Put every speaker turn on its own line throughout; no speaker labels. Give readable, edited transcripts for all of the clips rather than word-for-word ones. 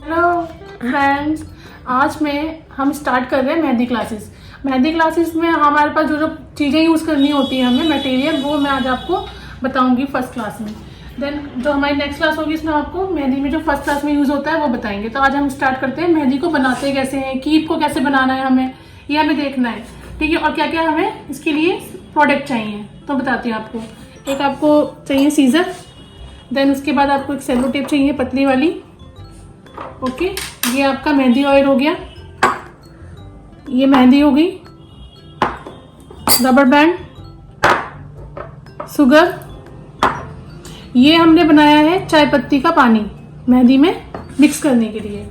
Hello friends, हम start कर रहे हैं मेहंदी क्लासेस। मेहंदी क्लासेस में हमारे पास जो जो चीज़ें यूज़ करनी होती है हमें मटेरियल, वो मैं आज आपको बताऊंगी फर्स्ट क्लास में। देन जो हमारी नेक्स्ट क्लास होगी इसमें आपको मेहंदी में जो फर्स्ट क्लास में यूज़ होता है वो बताएंगे। तो आज हम स्टार्ट करते हैं। मेहंदी को बनाते कैसे हैं, कीप को कैसे बनाना है हमें, ये हमें देखना है, ठीक है। और क्या क्या हमें इसके लिए प्रोडक्ट चाहिए तो बताती हूँ आपको। एक आपको चाहिए सीजर, देन उसके बाद आपको एक सेलो टेप चाहिए पतली वाली, ओके। ये आपका मेहंदी ऑयल हो गया, ये मेहंदी हो गई, रबर बैंड, शुगर, ये हमने बनाया है चाय पत्ती का पानी मेहंदी में मिक्स करने के लिए।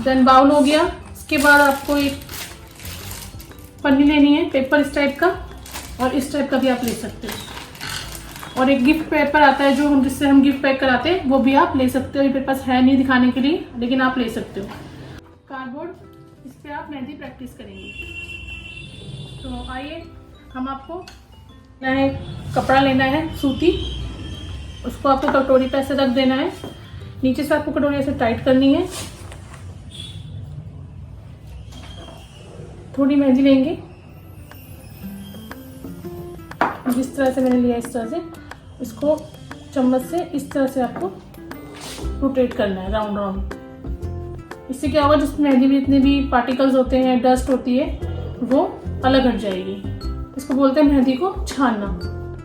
देन बाउल हो गया। इसके बाद आपको एक पन्नी लेनी है पेपर इस टाइप का, और इस टाइप का भी आप ले सकते हो। और एक गिफ्ट पेपर आता है जो हम जिससे हम गिफ्ट पैक कराते हैं, वो भी आप ले सकते हो। ये मेरे पास है नहीं दिखाने के लिए, लेकिन आप ले सकते हो। कार्डबोर्ड, इस पे आप मेहंदी प्रैक्टिस करेंगे। तो आइए, हम आपको लेना है, कपड़ा लेना है सूती, उसको आपको कटोरी पे ऐसे रख देना है। नीचे से आपको कटोरी ऐसे टाइट करनी है। थोड़ी मेहंदी लेंगे, जिस तरह से मैंने लिया इस तरह से, इसको चम्मच से इस तरह से आपको रोटेट करना है राउंड राउंड। इससे क्या होगा, जिस मेहंदी में जितने भी पार्टिकल्स होते हैं, डस्ट होती है, वो अलग हट जाएगी। इसको बोलते हैं मेहंदी को छानना,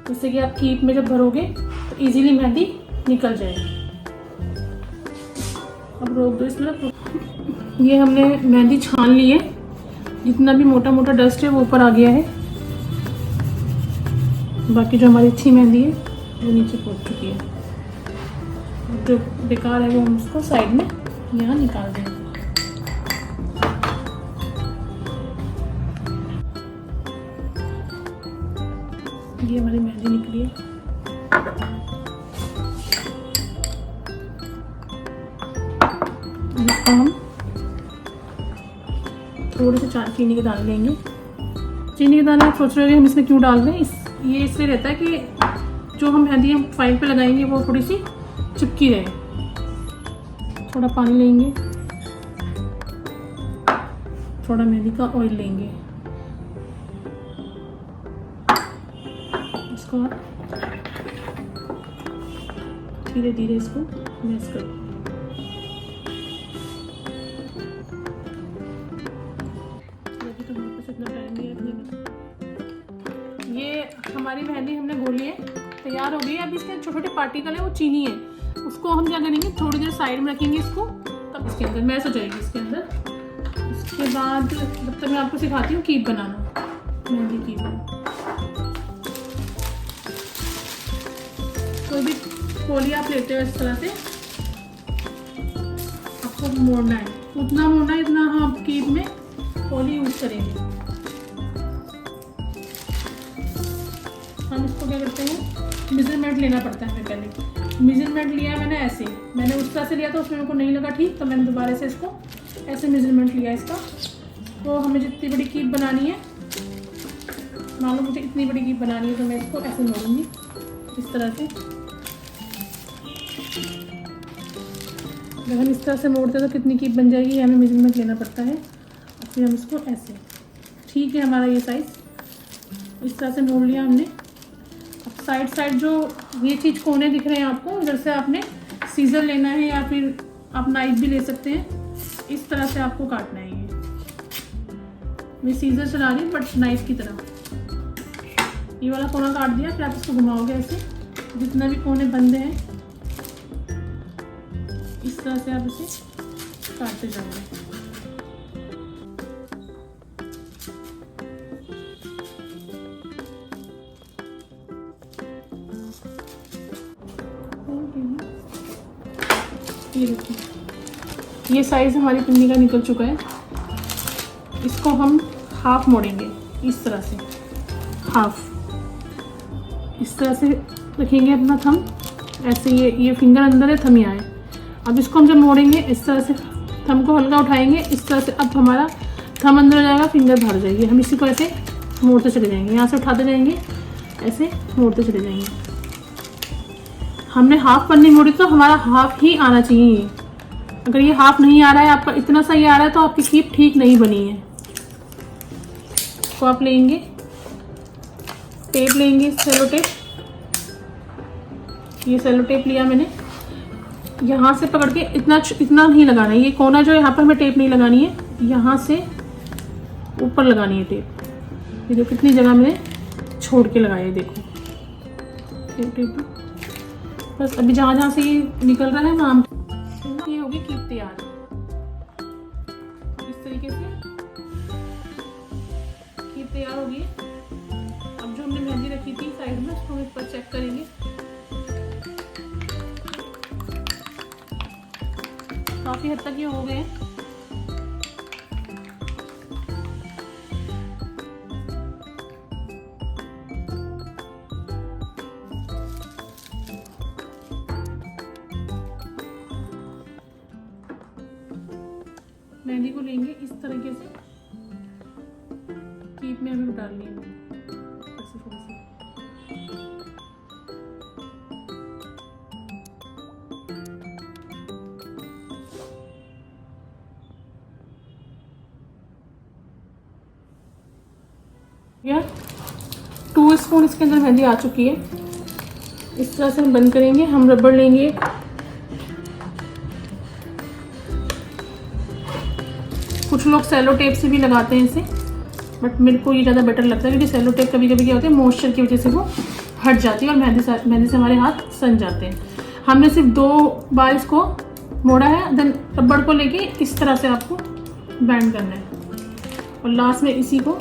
जिससे कि आप कीप में जब भरोगे तो इजीली मेहंदी निकल जाएगी। अब रोक दो इसमें। ये हमने मेहंदी छान ली है, जितना भी मोटा मोटा डस्ट है वो ऊपर आ गया है। बाकी जो हमारी अच्छी मेहंदी है वो नीचे पहुंच चुकी है। जो बेकार है वो हम उसको साइड में यहाँ निकाल देंगे। ये हमारी मेहंदी निकली है। इसको हम थोड़े से चीनी के दाने लेंगे। चीनी के दाने आप सोच रहे हो हम इसमें क्यों डाल रहे हैं? ये इसलिए रहता है कि जो हम मेहंदी हम फाइल पे लगाएंगे वो थोड़ी सी चिपकी रहे। थोड़ा पानी लेंगे, थोड़ा मेहंदी का ऑयल लेंगे, इसको धीरे धीरे इसको मैश करो। तो हमारे पास इतना टाइम नहीं है। ये हमारी मेहंदी हमने घोली है, तैयार हो गई है। अब इसके छोटे छोटे पार्टिकल है वो चीनी है, उसको हम क्या करेंगे, थोड़ी देर साइड में रखेंगे इसको, तब इसके अंदर मैश हो जाएगी इसके अंदर। उसके बाद जब तक मैं आपको सिखाती हूँ कीप बनाना, मेहंदी कीप। कोई भी पोली आप लेते हो इस तरह से, आपको मोड़ना है, उतना मोड़ना है इतना हम कीप में पोली यूज करेंगे। हम इसको क्या करते हैं, मेजरमेंट लेना पड़ता है हमें। पहले मेजरमेंट लिया है मैंने ऐसे, मैंने उस तरह से लिया था, उसमें मेरे को नहीं लगा ठीक, तो मैंने दोबारा से इसको ऐसे मेजरमेंट लिया इसका। तो हमें जितनी बड़ी कीप बनानी है, मान लो मुझे इतनी बड़ी कीप बनानी है, तो मैं इसको ऐसे मोड़ूंगी इस तरह से। जब हम इस तरह से मोड़ते हैं तो कितनी कीप बन जाएगी, हमें मेजरमेंट लेना पड़ता है। और फिर हम इसको ऐसे, ठीक है, हमारा ये साइज इस तरह से मोड़ लिया हमने। साइड साइड जो ये चीज़ कोने दिख रहे हैं आपको, इधर से आपने सीजर लेना है या फिर आप नाइफ भी ले सकते हैं। इस तरह से आपको काटना है। ये मैं सीजर चला रही हूँ बट नाइफ की तरह। ये वाला कोना काट दिया, फिर आप इसको घुमाओगे ऐसे, जितना भी कोने बंद हैं इस तरह से आप इसे काटते जाओगे। ये देखिए, ये साइज हमारी पिन्नी का निकल चुका है। इसको हम हाफ मोड़ेंगे इस तरह से, हाफ इस तरह से रखेंगे अपना थंब ऐसे। ये फिंगर अंदर है, थंब यहाँ है। अब इसको हम जब मोड़ेंगे इस तरह से, थंब को हल्का उठाएंगे इस तरह से, अब हमारा थंब अंदर हो जाएगा, फिंगर बाहर जाएगी। हम इसी को ऐसे मोड़ते चले जाएंगे, यहाँ से उठाते जाएंगे, ऐसे मोड़ते चले जाएंगे। हमने हाफ पन्नी मोड़ी तो हमारा हाफ ही आना चाहिए ये, अगर ये हाफ नहीं आ रहा है आपका, इतना सही आ रहा है तो आपकी कीप ठीक नहीं बनी है। तो आप लेंगे टेप, लेंगे सेलो टेप, ये सेलो टेप लिया मैंने, यहाँ से पकड़ के इतना नहीं लगाना है, ये कोना जो यहाँ पर हमें टेप नहीं लगानी है, यहाँ से ऊपर लगानी है टेप। ये देखो कितनी जगह मैंने छोड़ के लगाया है, देखो टेप। बस अभी जहाँ जहाँ से ये निकल रहा है वहाँ ये होगी कीप तैयार। इस तरीके से कीप तैयार होगी। अब जो हमने मेहंदी रखी थी साइड में, उसको हम इस पर चेक करेंगे। काफी हद तक ये हो गए हैं। मेहंदी को लेंगे इस तरीके से, कीप में हमें डालनी है ऐसे थोड़ी सी। या 2 स्पून इसके अंदर मेहंदी आ चुकी है। इस तरह से हम बंद करेंगे। हम रबड़ लेंगे, कुछ लोग सेलो टेप से भी लगाते हैं इसे, बट मेरे को ये ज़्यादा बेटर लगता है, क्योंकि सेलो टेप कभी कभी क्या होता है मॉइस्चर की वजह से वो हट जाती है और मेहंदी से हमारे हाथ सन जाते हैं। हमने सिर्फ 2 बार इसको मोड़ा है, देन रबड़ को लेके इस तरह से आपको बैंड करना है और लास्ट में इसी को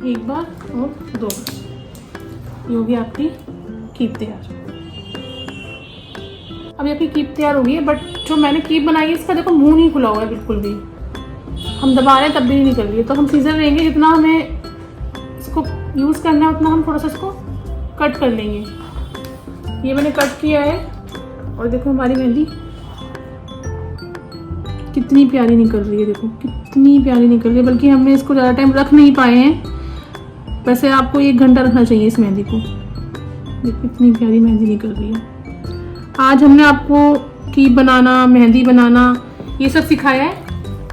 1 बार और 2 बार। ये होगी आपकी कीप तैयार। अभी आपकी कीप तैयार हो गई है, बट जो मैंने कीप बनाई है इसका देखो मुंह नहीं खुला हुआ है बिल्कुल भी। हम दबा रहे हैं तब भी नहीं निकल रही है। तो हम सीजर लेंगे, जितना हमें इसको यूज़ करना है उतना हम थोड़ा सा इसको कट कर लेंगे। ये मैंने कट किया है और देखो हमारी मेहंदी कितनी प्यारी निकल रही है। देखो कितनी प्यारी निकल रही है, बल्कि हमने इसको ज़्यादा टाइम रख नहीं पाए हैं। वैसे आपको 1 घंटा रखना चाहिए इस मेहंदी को। देखो कितनी प्यारी मेहंदी निकल रही है। आज हमने आपको कीप बनाना, मेहंदी बनाना ये सब सिखाया है।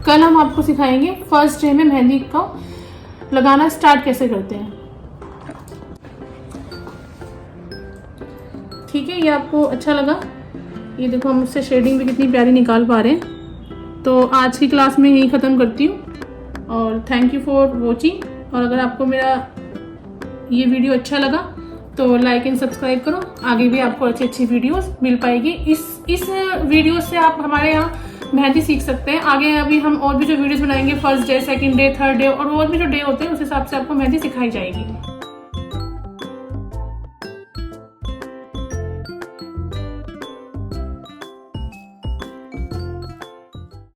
कल हम आपको सिखाएंगे फर्स्ट डे में मेहंदी को लगाना स्टार्ट कैसे करते हैं। ठीक है, ये आपको अच्छा लगा? ये देखो हम उससे शेडिंग भी कितनी प्यारी निकाल पा रहे हैं। तो आज की क्लास में यही ख़त्म करती हूँ और थैंक यू फॉर वॉचिंग। और अगर आपको मेरा ये वीडियो अच्छा लगा तो लाइक एंड सब्सक्राइब करो। आगे भी आपको अच्छी अच्छी वीडियोस मिल पाएगी। इस वीडियो से आप हमारे यहाँ मेहंदी सीख सकते हैं। आगे अभी हम और भी जो वीडियोस बनाएंगे first day, second day, third day और भी जो डे होते हैं उस हिसाब से आपको मेहंदी सिखाई जाएगी।